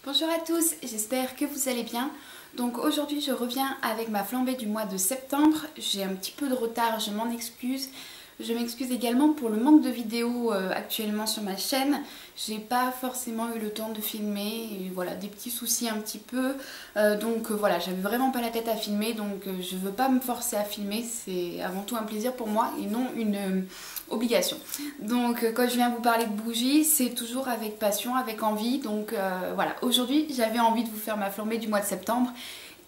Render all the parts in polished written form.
Bonjour à tous, j'espère que vous allez bien. Donc aujourd'hui je reviens avec ma flambée du mois de septembre. J'ai un petit peu de retard, je m'en excuse. Je m'excuse également pour le manque de vidéos actuellement sur ma chaîne. J'ai pas forcément eu le temps de filmer et voilà, des petits soucis un petit peu. Voilà, j'avais vraiment pas la tête à filmer, donc je veux pas me forcer à filmer. C'est avant tout un plaisir pour moi et non une obligation. Donc quand je viens vous parler de bougies, c'est toujours avec passion, avec envie. Donc voilà, aujourd'hui j'avais envie de vous faire ma flambée du mois de septembre.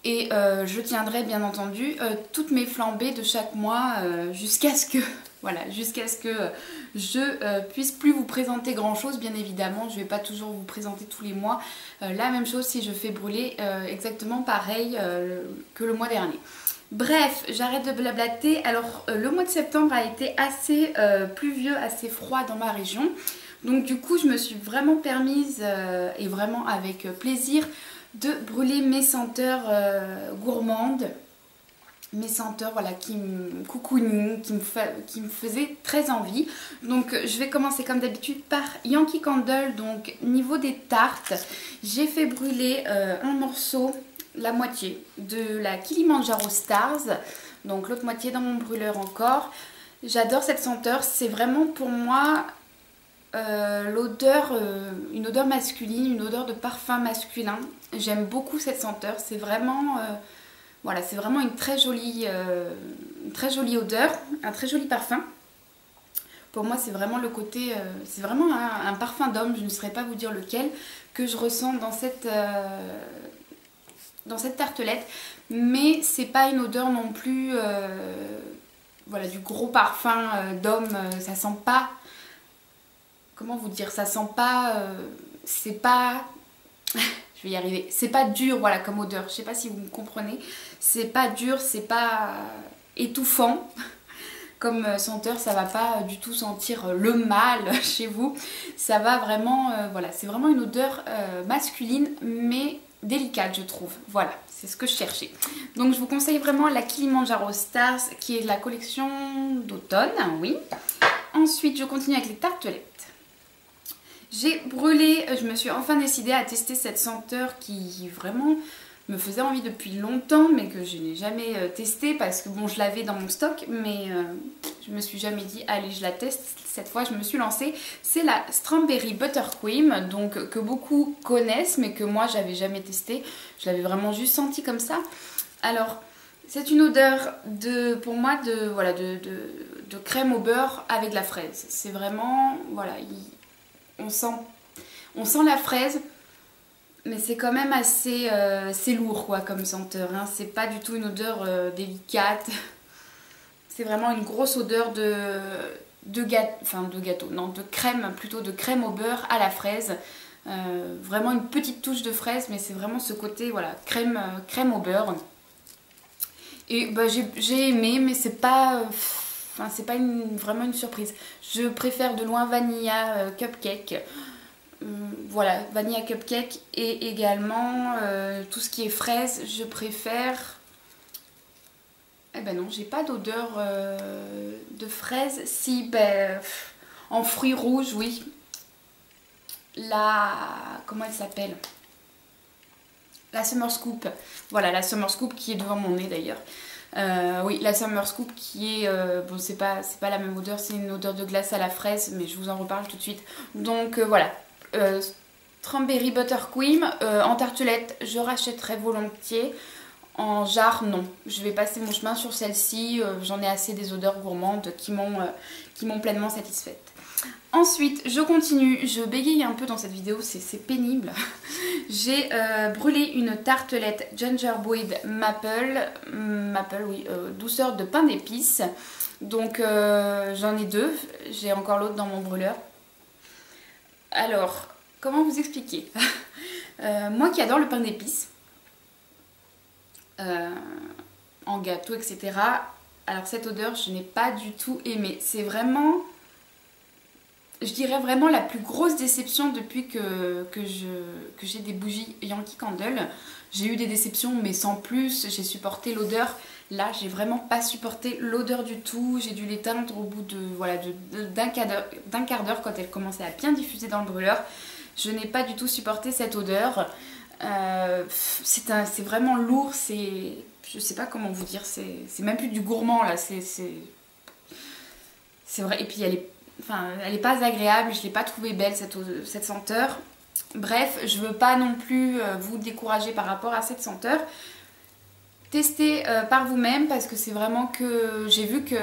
Et je tiendrai bien entendu toutes mes flambées de chaque mois jusqu'à ce que je puisse plus vous présenter grand chose. Bien évidemment, je ne vais pas toujours vous présenter tous les mois la même chose si je fais brûler exactement pareil que le mois dernier. Bref, j'arrête de blablater. Alors le mois de septembre a été assez pluvieux, assez froid dans ma région. Donc du coup je me suis vraiment permise et vraiment avec plaisir de brûler mes senteurs gourmandes, mes senteurs voilà, qui me cocooning, qui me faisaient très envie. Donc je vais commencer comme d'habitude par Yankee Candle. Donc niveau des tartes, j'ai fait brûler un morceau, la moitié de la Kilimanjaro Stars, donc l'autre moitié dans mon brûleur encore. J'adore cette senteur, c'est vraiment pour moi l'odeur, une odeur masculine, une odeur de parfum masculin. J'aime beaucoup cette senteur, c'est vraiment voilà, c'est vraiment une très jolie odeur, un très joli parfum. Pour moi c'est vraiment le côté, c'est vraiment un parfum d'homme, je ne saurais pas vous dire lequel, que je ressens dans cette tartelette, mais c'est pas une odeur non plus voilà, du gros parfum d'homme, ça sent pas, comment vous dire, ça sent pas, c'est pas, je vais y arriver, c'est pas dur voilà comme odeur, je sais pas si vous me comprenez, c'est pas dur, c'est pas étouffant comme senteur, ça va pas du tout sentir le mâle chez vous, ça va vraiment, voilà, c'est vraiment une odeur masculine mais délicate je trouve, voilà, c'est ce que je cherchais. Donc je vous conseille vraiment la Kilimanjaro Stars qui est de la collection d'automne, oui. Ensuite je continue avec les tartelettes. J'ai brûlé, je me suis enfin décidée à tester cette senteur qui vraiment me faisait envie depuis longtemps mais que je n'ai jamais testé parce que bon je l'avais dans mon stock mais je me suis jamais dit allez je la teste. Cette fois je me suis lancée, c'est la Strawberry Buttercream, donc que beaucoup connaissent mais que moi j'avais jamais testé, je l'avais vraiment juste senti comme ça. Alors c'est une odeur de, pour moi voilà, de crème au beurre avec de la fraise, c'est vraiment voilà, on sent la fraise, mais c'est quand même assez c'est lourd quoi comme senteur, hein. C'est pas du tout une odeur délicate, c'est vraiment une grosse odeur de gâteau, non, de crème, plutôt de crème au beurre à la fraise, vraiment une petite touche de fraise, mais c'est vraiment ce côté voilà, crème au beurre. Et bah, j'ai aimé, mais c'est pas... Enfin, c'est pas vraiment une surprise. Je préfère de loin Vanilla Cupcake. Voilà, Vanilla Cupcake. Et également tout ce qui est fraise, je préfère... Eh ben non, j'ai pas d'odeur de fraise. Si, ben... En fruits rouges, oui. Comment elle s'appelle? La Summer Scoop. Voilà, la Summer Scoop qui est devant mon nez d'ailleurs. Oui, la Summer Scoop qui est... bon, c'est pas la même odeur, c'est une odeur de glace à la fraise, mais je vous en reparle tout de suite. Donc voilà, Strawberry Buttercream. En tartelette, je rachèterai volontiers. En jarre, non. Je vais passer mon chemin sur celle-ci. J'en ai assez des odeurs gourmandes qui m'ont pleinement satisfaite. Ensuite, je continue, je bégaye un peu dans cette vidéo, c'est pénible. J'ai brûlé une tartelette Gingerbread Maple, oui, douceur de pain d'épices. Donc j'en ai deux, j'ai encore l'autre dans mon brûleur. Alors, comment vous expliquer? Moi qui adore le pain d'épices, en gâteau, etc. Alors cette odeur, je n'ai pas du tout aimé. C'est vraiment... Je dirais vraiment la plus grosse déception depuis que j'ai des bougies Yankee Candle. J'ai eu des déceptions mais sans plus, j'ai supporté l'odeur. Là j'ai vraiment pas supporté l'odeur du tout. J'ai dû l'éteindre au bout de voilà, d'un quart d'heure quand elle commençait à bien diffuser dans le brûleur. Je n'ai pas du tout supporté cette odeur. C'est vraiment lourd, je sais pas comment vous dire, c'est même plus du gourmand là, c'est vrai. Et puis elle est pas agréable, je l'ai pas trouvée belle cette senteur. Bref, je veux pas non plus vous décourager par rapport à cette senteur. Testez par vous-même parce que c'est vraiment que j'ai vu que,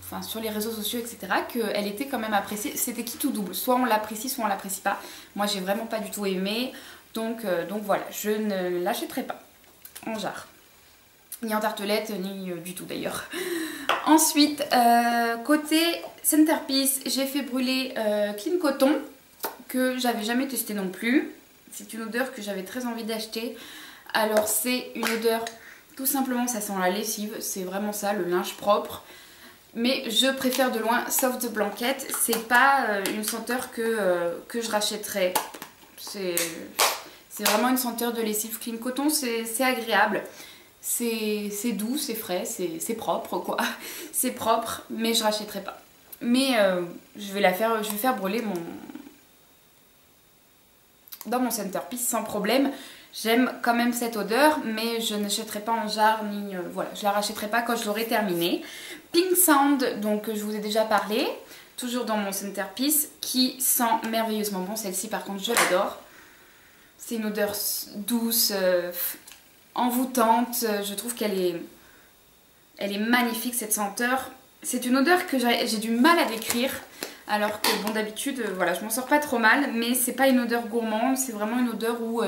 enfin sur les réseaux sociaux etc, qu'elle était quand même appréciée. C'était qui tout double, soit on l'apprécie soit on l'apprécie pas. Moi j'ai vraiment pas du tout aimé, donc voilà, je ne l'achèterai pas en jarre. Ni en tartelette, ni du tout d'ailleurs. Ensuite, côté centerpiece, j'ai fait brûler Clean Coton, que j'avais jamais testé non plus. C'est une odeur que j'avais très envie d'acheter. Alors c'est une odeur, tout simplement ça sent la lessive, c'est vraiment ça, le linge propre. Mais je préfère de loin Soft Blanket, c'est pas une senteur que je rachèterais. C'est vraiment une senteur de lessive Clean Coton, c'est agréable. C'est doux, c'est frais, c'est propre quoi. C'est propre, mais je rachèterai pas. Mais je vais faire brûler dans mon centerpiece sans problème. J'aime quand même cette odeur, mais je n'achèterai pas en jarre, ni voilà, je la rachèterai pas quand je l'aurai terminée. Pink Sound, donc je vous ai déjà parlé, toujours dans mon centerpiece, qui sent merveilleusement bon. Celle-ci par contre je l'adore. C'est une odeur douce, envoûtante, je trouve qu'elle est magnifique cette senteur. C'est une odeur que j'ai du mal à décrire, alors que bon d'habitude voilà, je m'en sors pas trop mal, mais c'est pas une odeur gourmande, c'est vraiment une odeur où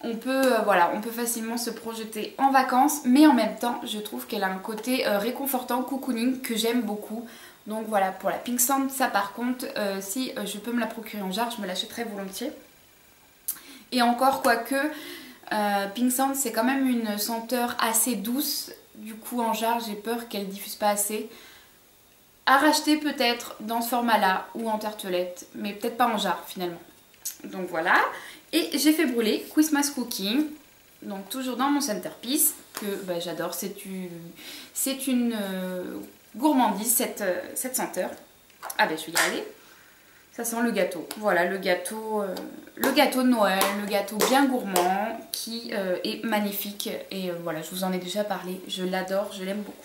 on peut facilement se projeter en vacances, mais en même temps je trouve qu'elle a un côté réconfortant, cocooning, que j'aime beaucoup. Donc voilà, pour la Pink Sound, ça par contre, si je peux me la procurer en jarre, je me l'achèterai volontiers. Et encore, quoique, Pink Sound c'est quand même une senteur assez douce, du coup en jarre j'ai peur qu'elle diffuse pas assez. À racheter peut-être dans ce format là ou en tartelette, mais peut-être pas en jarre finalement. Donc voilà. Et j'ai fait brûler Christmas Cookie, donc toujours dans mon centerpiece, que bah, j'adore. C'est une gourmandise cette senteur. Ah ben je vais y aller. Ça sent le gâteau. Voilà le gâteau de Noël, le gâteau bien gourmand qui est magnifique. Et voilà, je vous en ai déjà parlé. Je l'adore, je l'aime beaucoup.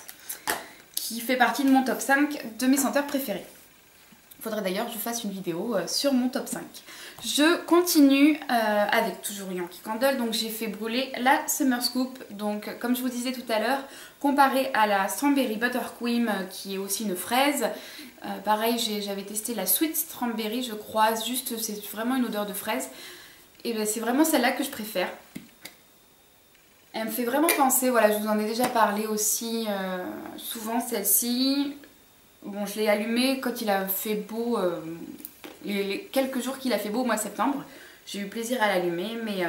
Qui fait partie de mon top 5 de mes senteurs préférées. Il faudrait d'ailleurs que je fasse une vidéo sur mon top 5. Je continue avec toujours Yankee Candle. Donc j'ai fait brûler la Summer Scoop. Donc comme je vous disais tout à l'heure, comparé à la Strawberry Buttercream qui est aussi une fraise. Pareil, j'avais testé la Sweet Strawberry je crois. Juste c'est vraiment une odeur de fraise. Et ben, c'est vraiment celle-là que je préfère. Elle me fait vraiment penser, voilà, je vous en ai déjà parlé aussi souvent celle-ci. Bon, je l'ai allumée quand il a fait beau, les quelques jours qu'il a fait beau au mois de septembre. J'ai eu plaisir à l'allumer, mais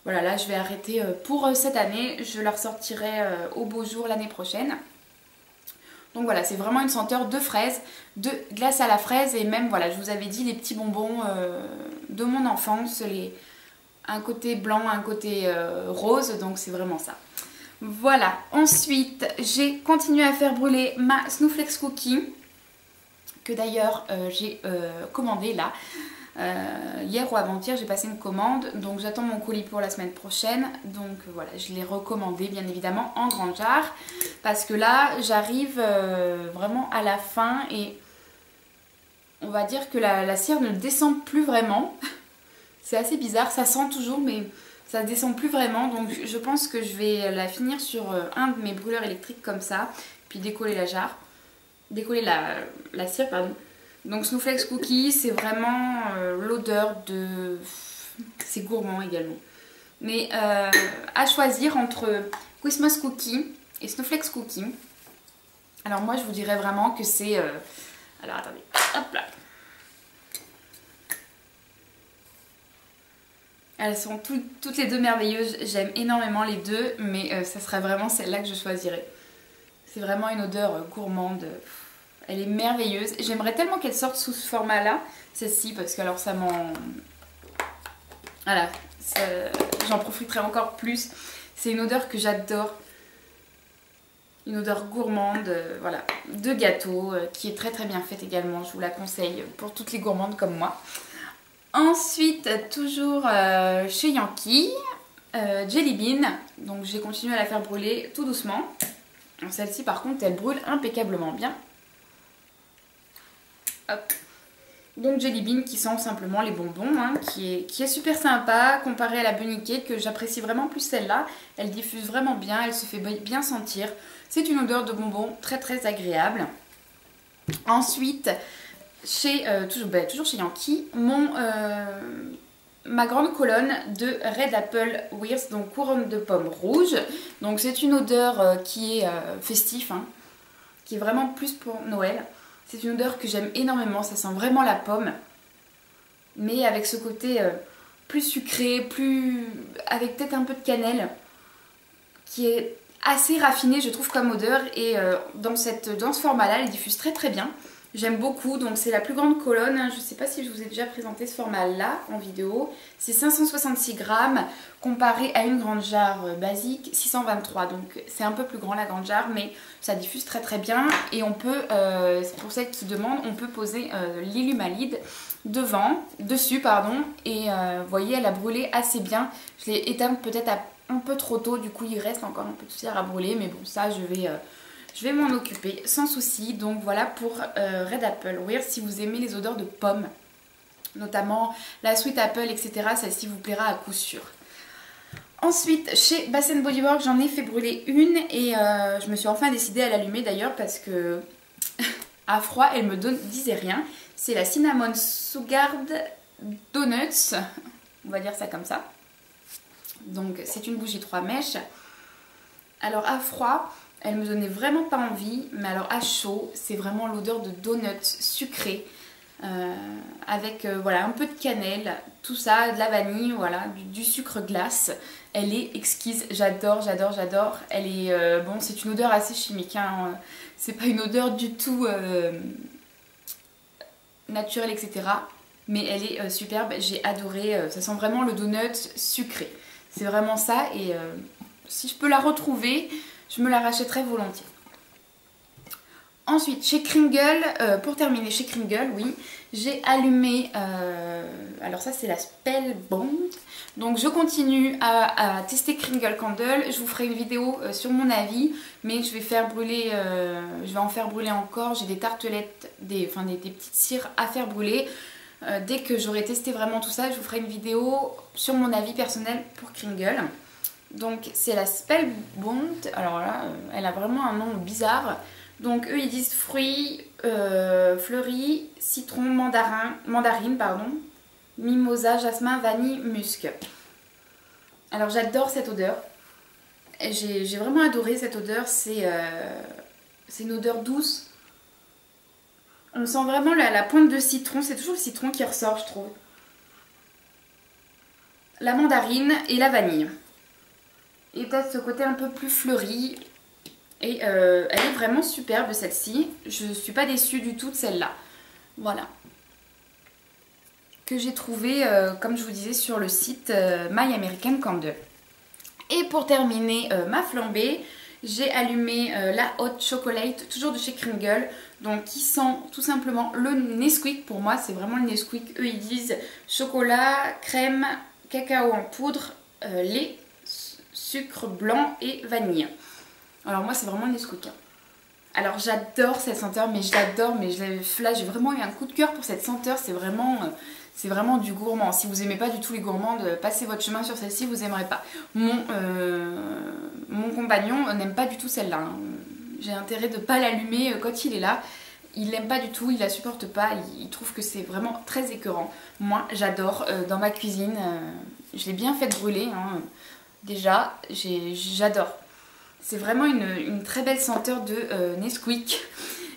voilà, là je vais arrêter pour cette année. Je la ressortirai au beau jour l'année prochaine. Donc voilà, c'est vraiment une senteur de fraise, de glace à la fraise. Et même, voilà, je vous avais dit les petits bonbons de mon enfance, un côté blanc, un côté rose, donc c'est vraiment ça. Voilà, ensuite j'ai continué à faire brûler ma Snowflakes Cookie, que d'ailleurs j'ai commandé là. Hier ou avant-hier j'ai passé une commande, donc j'attends mon colis pour la semaine prochaine. Donc voilà, je l'ai recommandé bien évidemment en grande jarre, parce que là j'arrive vraiment à la fin et on va dire que la cire ne descend plus vraiment. C'est assez bizarre, ça sent toujours mais ça descend plus vraiment, donc je pense que je vais la finir sur un de mes brûleurs électriques comme ça, puis décoller la jarre, décoller la cire pardon. Donc Snowflakes Cookie, c'est vraiment l'odeur de... c'est gourmand également. Mais à choisir entre Christmas Cookie et Snowflakes Cookie, alors moi je vous dirais vraiment que c'est... alors attendez, hop là. Elles sont toutes les deux merveilleuses, j'aime énormément les deux, mais ça serait vraiment celle-là que je choisirais. C'est vraiment une odeur gourmande, elle est merveilleuse. J'aimerais tellement qu'elle sorte sous ce format-là, celle-ci, parce que alors ça m'en... Voilà, j'en profiterai encore plus. C'est une odeur que j'adore. Une odeur gourmande, voilà, de gâteau, qui est très très bien faite également. Je vous la conseille pour toutes les gourmandes comme moi. Ensuite, toujours chez Yankee, Jelly Bean. Donc j'ai continué à la faire brûler tout doucement. Celle-ci par contre elle brûle impeccablement bien. Hop. Donc Jelly Bean qui sent simplement les bonbons, hein, qui est super sympa comparé à la Bunny Cake, que j'apprécie vraiment plus celle-là. Elle diffuse vraiment bien, elle se fait bien sentir. C'est une odeur de bonbons très très agréable. Ensuite, toujours chez Yankee, ma grande colonne de Red Apple Wears, donc couronne de pommes rouges. Donc c'est une odeur qui est festif, hein, qui est vraiment plus pour Noël. C'est une odeur que j'aime énormément, ça sent vraiment la pomme, mais avec ce côté plus sucré, avec peut-être un peu de cannelle, qui est assez raffiné je trouve comme odeur, et dans ce format-là, elle diffuse très très bien. J'aime beaucoup, donc c'est la plus grande colonne, hein. Je ne sais pas si je vous ai déjà présenté ce format-là en vidéo. C'est 566 grammes comparé à une grande jarre basique, 623. Donc c'est un peu plus grand la grande jarre, mais ça diffuse très très bien. Et on peut, pour celles qui demandent, on peut poser l'illumalide dessus. Et vous voyez, elle a brûlé assez bien. Je l'ai éteinte peut-être un peu trop tôt, du coup il reste encore un peu de poussière à brûler. Mais bon, ça je vais m'en occuper sans souci. Donc voilà pour Red Apple Wear, si vous aimez les odeurs de pommes, notamment la Sweet Apple, etc. Celle-ci vous plaira à coup sûr. Ensuite, chez Bath & Body Works, j'en ai fait brûler une et je me suis enfin décidée à l'allumer d'ailleurs parce que à froid, elle me disait rien. C'est la Cinnamon Sugar Donuts, on va dire ça comme ça. Donc c'est une bougie 3 mèches. Alors à froid, elle me donnait vraiment pas envie, mais alors à chaud, c'est vraiment l'odeur de donuts sucrés avec voilà, un peu de cannelle, tout ça, de la vanille, voilà, du sucre glace. Elle est exquise, j'adore, j'adore, j'adore. Elle est bon, c'est une odeur assez chimique, hein. C'est pas une odeur du tout naturelle, etc. Mais elle est superbe, j'ai adoré. Ça sent vraiment le donut sucré. C'est vraiment ça, et si je peux la retrouver, je me la rachèterai volontiers. Ensuite, chez Kringle, pour terminer chez Kringle, oui, j'ai allumé, alors ça c'est la Spellbound. Donc je continue à tester Kringle Candle. Je vous ferai une vidéo sur mon avis, mais je vais faire brûler, je vais en faire brûler encore. J'ai des tartelettes, des petites cires à faire brûler. Dès que j'aurai testé vraiment tout ça, je vous ferai une vidéo sur mon avis personnel pour Kringle. Donc c'est la Spellbound. Alors là, elle a vraiment un nom bizarre. Donc eux ils disent fruits, fleuris, citron, mandarine, mimosa, jasmin, vanille, musc. Alors j'adore cette odeur. J'ai vraiment adoré cette odeur. C'est une odeur douce. On sent vraiment la pointe de citron. C'est toujours le citron qui ressort, je trouve. La mandarine et la vanille. Et peut-être ce côté un peu plus fleuri. Et elle est vraiment superbe celle-ci. Je ne suis pas déçue du tout de celle-là. Voilà. Que j'ai trouvé, comme je vous disais, sur le site My American Candle. Et pour terminer ma flambée, j'ai allumé la Hot Chocolate, toujours de chez Kringle. Donc qui sent tout simplement le Nesquik. Pour moi, c'est vraiment le Nesquik. Eux, ils disent chocolat, crème, cacao en poudre, lait, sucre blanc et vanille. Alors moi c'est vraiment le Nesquik. Alors j'adore cette senteur, mais je l'adore, mais là j'ai vraiment eu un coup de cœur pour cette senteur. C'est vraiment du gourmand. Si vous aimez pas du tout les gourmandes, passez votre chemin sur celle-ci, vous aimerez pas. Mon compagnon n'aime pas du tout celle-là, hein. J'ai intérêt de pas l'allumer quand il est là. Il l'aime pas du tout, il la supporte pas, il trouve que c'est vraiment très écœurant. Moi j'adore, dans ma cuisine, je l'ai bien fait brûler, hein. Déjà, j'adore. C'est vraiment une très belle senteur de Nesquik.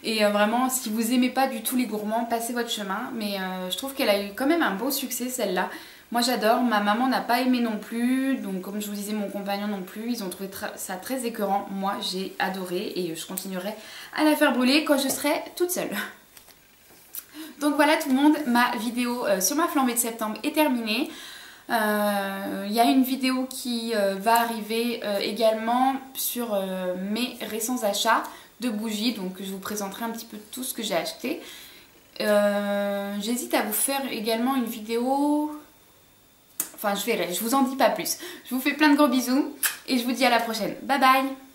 Et vraiment, si vous aimez pas du tout les gourmands, passez votre chemin. Mais je trouve qu'elle a eu quand même un beau succès celle-là. Moi j'adore, ma maman n'a pas aimé non plus. Donc comme je vous disais, mon compagnon non plus. Ils ont trouvé ça très écœurant. Moi j'ai adoré et je continuerai à la faire brûler quand je serai toute seule. Donc voilà tout le monde, ma vidéo sur ma flambée de septembre est terminée. Il y a une vidéo qui va arriver également sur mes récents achats de bougies, donc je vous présenterai un petit peu tout ce que j'ai acheté. J'hésite à vous faire également une vidéo... Enfin, je verrai, je vous en dis pas plus. Je vous fais plein de gros bisous et je vous dis à la prochaine. Bye bye!